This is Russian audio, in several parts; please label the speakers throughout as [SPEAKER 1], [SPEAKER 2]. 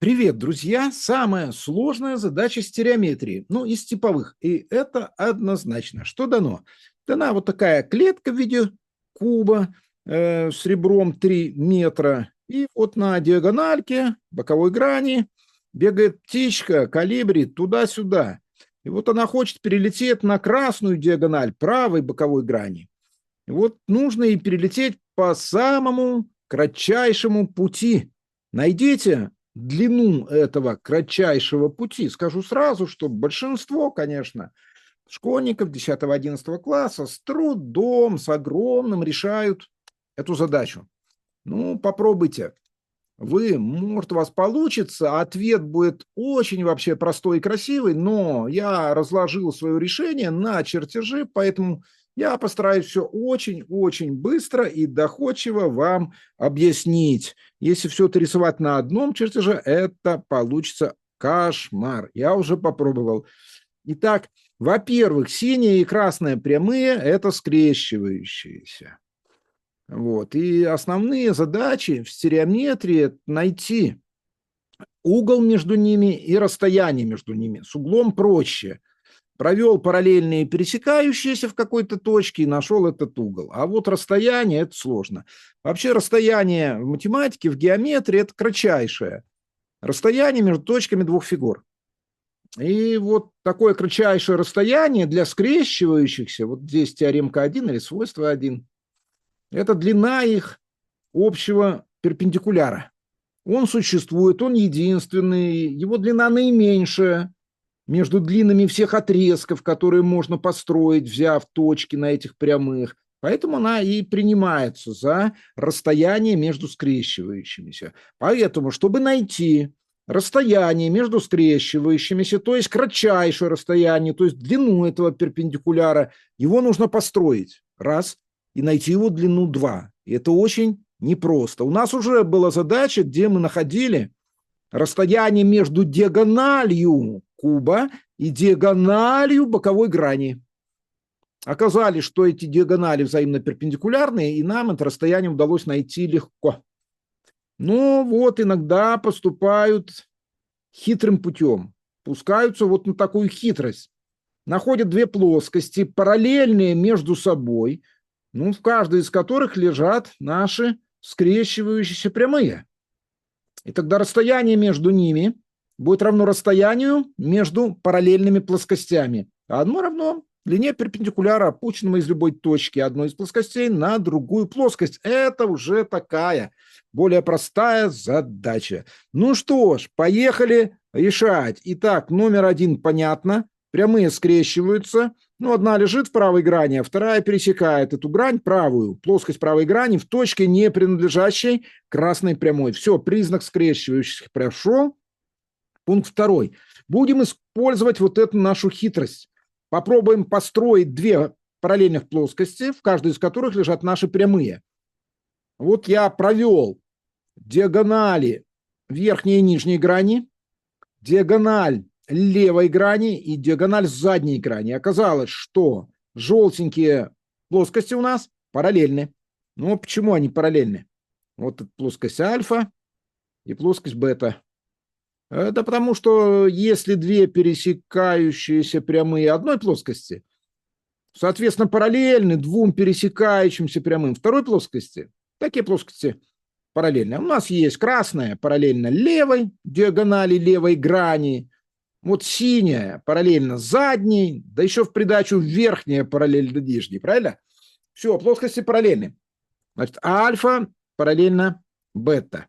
[SPEAKER 1] Привет, друзья! Самая сложная задача стереометрии, ну, из типовых. И это однозначно. Что дано? Дана вот такая клетка в виде куба с ребром 3 метра. И вот на диагональке, боковой грани, бегает птичка, калибри туда-сюда. И вот она хочет перелететь на красную диагональ правой боковой грани. И вот нужно ей перелететь по самому кратчайшему пути. Найдите длину этого кратчайшего пути. Скажу сразу, что большинство, конечно, школьников 10-11 класса с трудом, с огромным решают эту задачу. Ну, попробуйте. Может, у вас получится, ответ будет очень вообще простой и красивый, но я разложил свое решение на чертежи, поэтому я постараюсь все очень-очень быстро и доходчиво вам объяснить. Если все это рисовать на одном чертеже, это получится кошмар. Я уже попробовал. Итак, во-первых, синие и красные прямые – это скрещивающиеся. Вот. И основные задачи в стереометрии – найти угол между ними и расстояние между ними. С углом проще. Провел параллельные пересекающиеся в какой-то точке и нашел этот угол. А вот расстояние – это сложно. Вообще расстояние в математике, в геометрии – это кратчайшее расстояние между точками двух фигур. И вот такое кратчайшее расстояние для скрещивающихся, вот здесь теоремка 1 или свойство 1, это длина их общего перпендикуляра. Он существует, он единственный, его длина наименьшая между длинами всех отрезков, которые можно построить, взяв точки на этих прямых. Поэтому она и принимается за расстояние между скрещивающимися. Поэтому, чтобы найти расстояние между скрещивающимися, то есть кратчайшее расстояние, то есть длину этого перпендикуляра, его нужно построить. Раз. И найти его длину 2. И это очень непросто. У нас уже была задача, где мы находили расстояние между диагональю куба и диагональю боковой грани. Оказалось, что эти диагонали взаимно перпендикулярные, и нам это расстояние удалось найти легко. Но вот иногда поступают хитрым путем. Пускаются вот на такую хитрость. Находят две плоскости, параллельные между собой, в каждой из которых лежат наши скрещивающиеся прямые. И тогда расстояние между ними будет равно расстоянию между параллельными плоскостями. А одно равно длине перпендикуляра, опущенного из любой точки одной из плоскостей на другую плоскость. Это уже такая более простая задача. Ну что ж, поехали решать. Итак, номер 1 понятно. Прямые скрещиваются. Одна лежит в правой грани, а вторая пересекает эту грань, правую, плоскость правой грани в точке, не принадлежащей красной прямой. Все, признак скрещивающихся прошел. Пункт 2. Будем использовать вот эту нашу хитрость. Попробуем построить две параллельных плоскости, в каждой из которых лежат наши прямые. Вот я провел диагонали верхней и нижней грани, диагональ левой грани и диагональ задней грани. Оказалось, что желтенькие плоскости у нас параллельны. Почему они параллельны? Вот плоскость альфа и плоскость бета. Это потому, что если две пересекающиеся прямые одной плоскости, соответственно, параллельны двум пересекающимся прямым второй плоскости, такие плоскости параллельны. У нас есть красная параллельно левой диагонали левой грани, вот синяя параллельно задней, да еще в придачу верхняя параллельно нижней, правильно? Все, плоскости параллельны. Значит, альфа параллельно бета.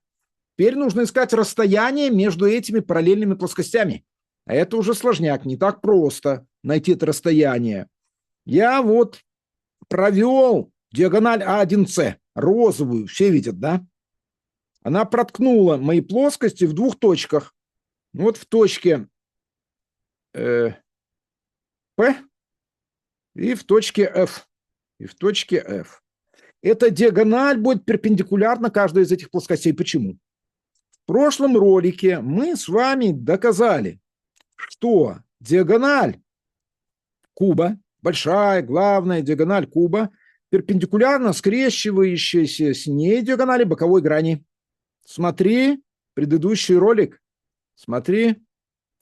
[SPEAKER 1] Теперь нужно искать расстояние между этими параллельными плоскостями. А это уже сложняк, не так просто найти это расстояние. Я вот провел диагональ А1С, розовую, все видят, да? Она проткнула мои плоскости в двух точках. Вот в точке P и в точке F. И в точке F. Эта диагональ будет перпендикулярна каждой из этих плоскостей. Почему? В прошлом ролике мы с вами доказали, что диагональ куба, большая, главная диагональ куба, перпендикулярно скрещивающаяся с ней диагонали боковой грани. Смотри предыдущий ролик. Смотри,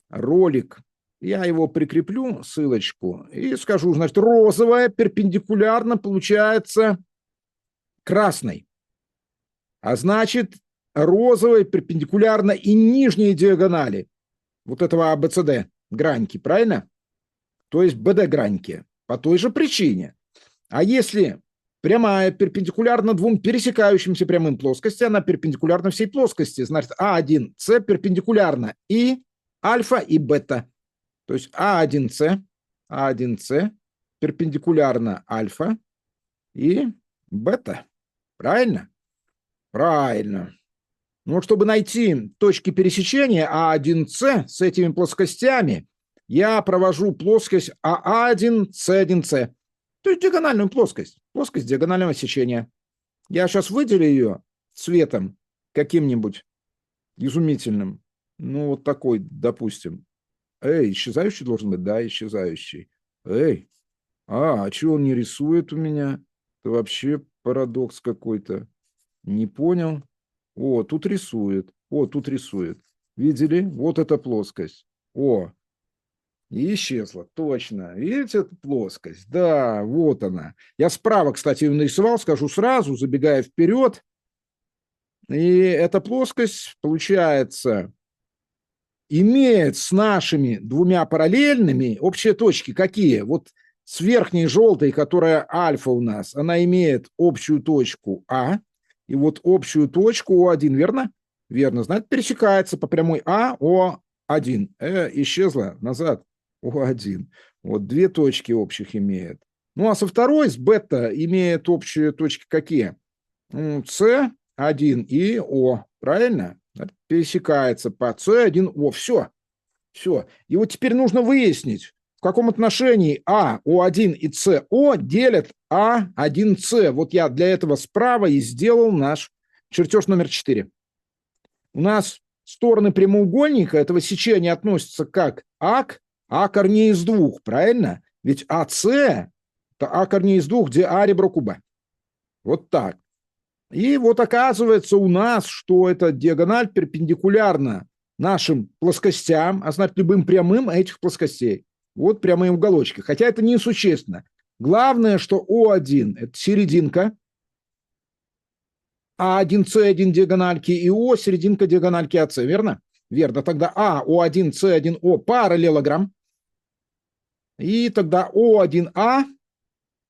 [SPEAKER 1] ролик. Я его прикреплю, ссылочку, и скажу, значит, розовая перпендикулярно получается красной. А значит, розовая перпендикулярно и нижней диагонали вот этого ABCD граньки, правильно? То есть BD граньки. По той же причине. А если прямая перпендикулярна двум пересекающимся прямым плоскости, она перпендикулярна всей плоскости. Значит, А1С перпендикулярна и альфа, и бета. То есть А1С перпендикулярна альфа и бета. Правильно? Правильно. Ну, чтобы найти точки пересечения А1С с этими плоскостями, я провожу плоскость А1, С1С. То есть диагональную плоскость. Плоскость диагонального сечения. Я сейчас выделю ее цветом каким-нибудь изумительным. Ну, вот такой, допустим. Исчезающий должен быть? Да, исчезающий. А что он не рисует у меня? Это вообще парадокс какой-то. Не понял. Тут рисует. Тут рисует. Видели? Вот эта плоскость. И исчезла. Точно. Видите, эту плоскость? Да, вот она. Я справа, кстати, ее нарисовал, скажу сразу, забегая вперед. И эта плоскость, получается, имеет с нашими двумя параллельными общие точки. Какие? Вот с верхней желтой, которая альфа у нас, она имеет общую точку А. И вот общую точку О1, верно? Верно. Значит, пересекается по прямой А, О1. Исчезла назад. О1. Вот две точки общих имеет. Ну, а со второй, с бета, имеет общие точки какие? С1 и О. Правильно? Пересекается по С1, О. Все. Все. И вот теперь нужно выяснить, в каком отношении А, О1 и СО делят А1С. Вот я для этого справа и сделал наш чертеж номер 4. У нас стороны прямоугольника этого сечения относятся как А к А корней из двух, правильно? Ведь АС – это А корней из двух, где А ребро куба. Вот так. И вот оказывается у нас, что эта диагональ перпендикулярна нашим плоскостям, а значит любым прямым этих плоскостей. Вот прямые уголочки. Хотя это несущественно. Главное, что О1 – это серединка, А1, С1 диагональки и О – серединка диагональки АС, верно? Верно. Тогда А, О1, С1, О – параллелограмм. И тогда О1А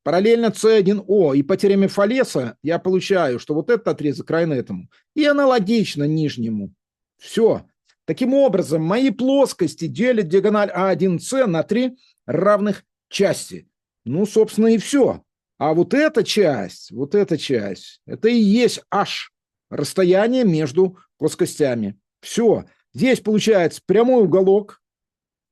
[SPEAKER 1] параллельно С1О. И по теореме Фалеса я получаю, что вот этот отрезок равен этому. И аналогично нижнему. Все. Таким образом, мои плоскости делят диагональ А1С на 3 равных части. Ну, собственно, и все. А вот эта часть, это и есть H, расстояние между плоскостями. Все. Здесь получается прямой уголок.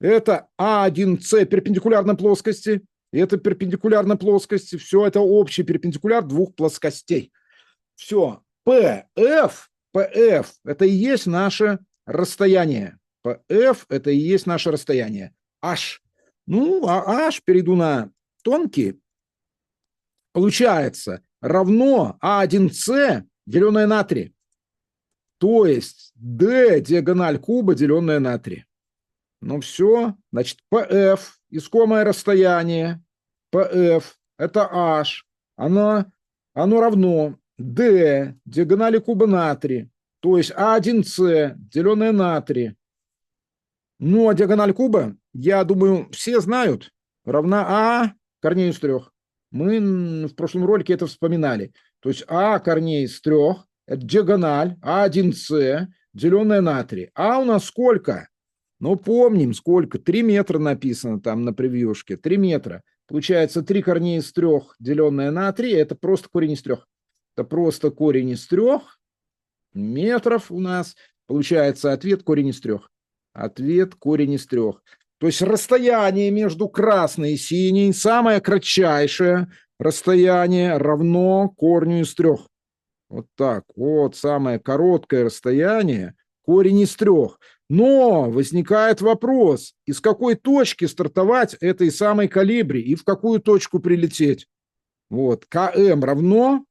[SPEAKER 1] Это А1С перпендикулярно плоскости. Это перпендикулярно плоскости. Все это общий перпендикуляр двух плоскостей. Все. PF это и есть наше расстояние. PF это и есть наше расстояние. H. Ну, а H, перейду на тонкий, получается равно А1С, деленное на 3. То есть D диагональ куба, деленное на 3. Ну все, значит, PF, искомое расстояние, PF, это H, оно равно D, диагонали куба на 3, то есть А1С, деленное на 3. Ну, а диагональ куба, я думаю, все знают, равна А корней из 3. Мы в прошлом ролике это вспоминали. То есть А корней из 3, это диагональ А1С, деленное на 3. А у нас сколько? Ну, помним, сколько. 3 метра написано там на превьюшке. 3 метра. Получается, 3 корней из 3, деленное на 3, это просто корень из 3. Это просто корень из 3 метров у нас. Получается, ответ корень из 3. Ответ корень из 3. То есть расстояние между красной и синей, самое кратчайшее расстояние равно корню из 3. Вот так. Вот самое короткое расстояние, корень из 3. Но возникает вопрос, из какой точки стартовать этой самой колибри и в какую точку прилететь. Вот, КМ равно,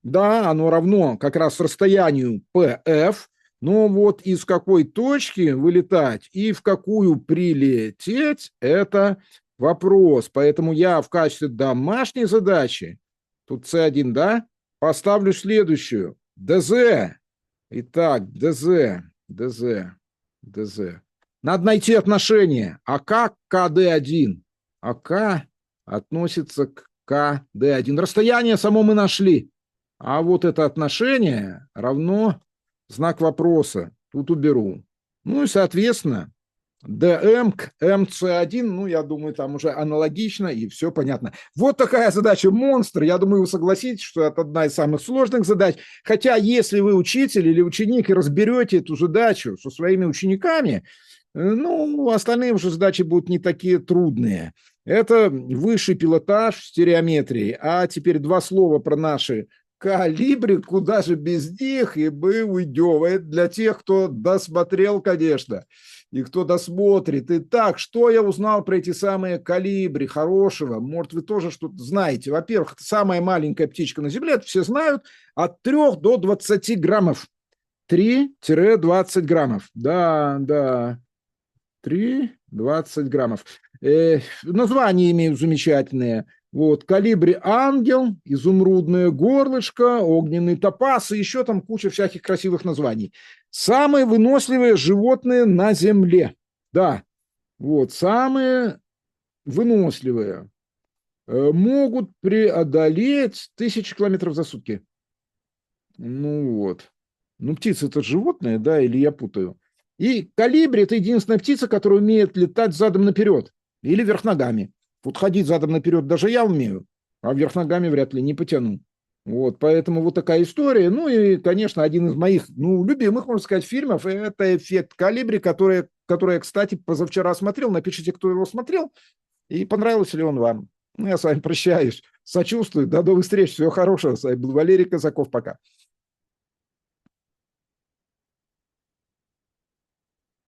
[SPEAKER 1] да, оно равно как раз расстоянию PF, Но вот из какой точки вылетать и в какую прилететь – это вопрос. Поэтому я в качестве домашней задачи, тут С1, да, поставлю следующую. ДЗ. Итак, ДЗ. Надо найти отношение АК к КД1. АК относится к КД1. Расстояние само мы нашли. А вот это отношение равно знак вопроса. Тут уберу. Ну и, соответственно, ДМ к МЦ1, ну, я думаю, там уже аналогично, и все понятно. Вот такая задача монстр. Я думаю, вы согласитесь, что это одна из самых сложных задач. Хотя, если вы учитель или ученик и разберете эту задачу со своими учениками, ну, остальные уже задачи будут не такие трудные. Это высший пилотаж в стереометрии. А теперь два слова про наши калибри, куда же без них, и мы уйдем. Это для тех, кто досмотрел, конечно, и кто досмотрит. Итак, что я узнал про эти самые калибри хорошего? Может, вы тоже что-то знаете. Во-первых, это самая маленькая птичка на Земле, это все знают, от 3 до 20 граммов. 3-20 граммов. Да. 3-20 граммов. Названия имеют замечательные. Вот, калибри ангел, изумрудное горлышко, огненный топаз и еще там куча всяких красивых названий. Самые выносливые животные на Земле. Да, вот, самые выносливые. Могут преодолеть 1000 километров за сутки. Ну вот. Ну, птица – это животное, да, или я путаю? И калибри – это единственная птица, которая умеет летать задом наперед или вверх ногами. Вот ходить задом наперед даже я умею, а вверх ногами вряд ли не потяну. Вот, поэтому вот такая история. Ну и, конечно, один из моих, любимых, можно сказать, фильмов – это «Эффект Колибри», который я, кстати, позавчера смотрел. Напишите, кто его смотрел и понравился ли он вам. Ну, я с вами прощаюсь, сочувствую. До новых встреч, всего хорошего. С вами был Валерий Казаков. Пока.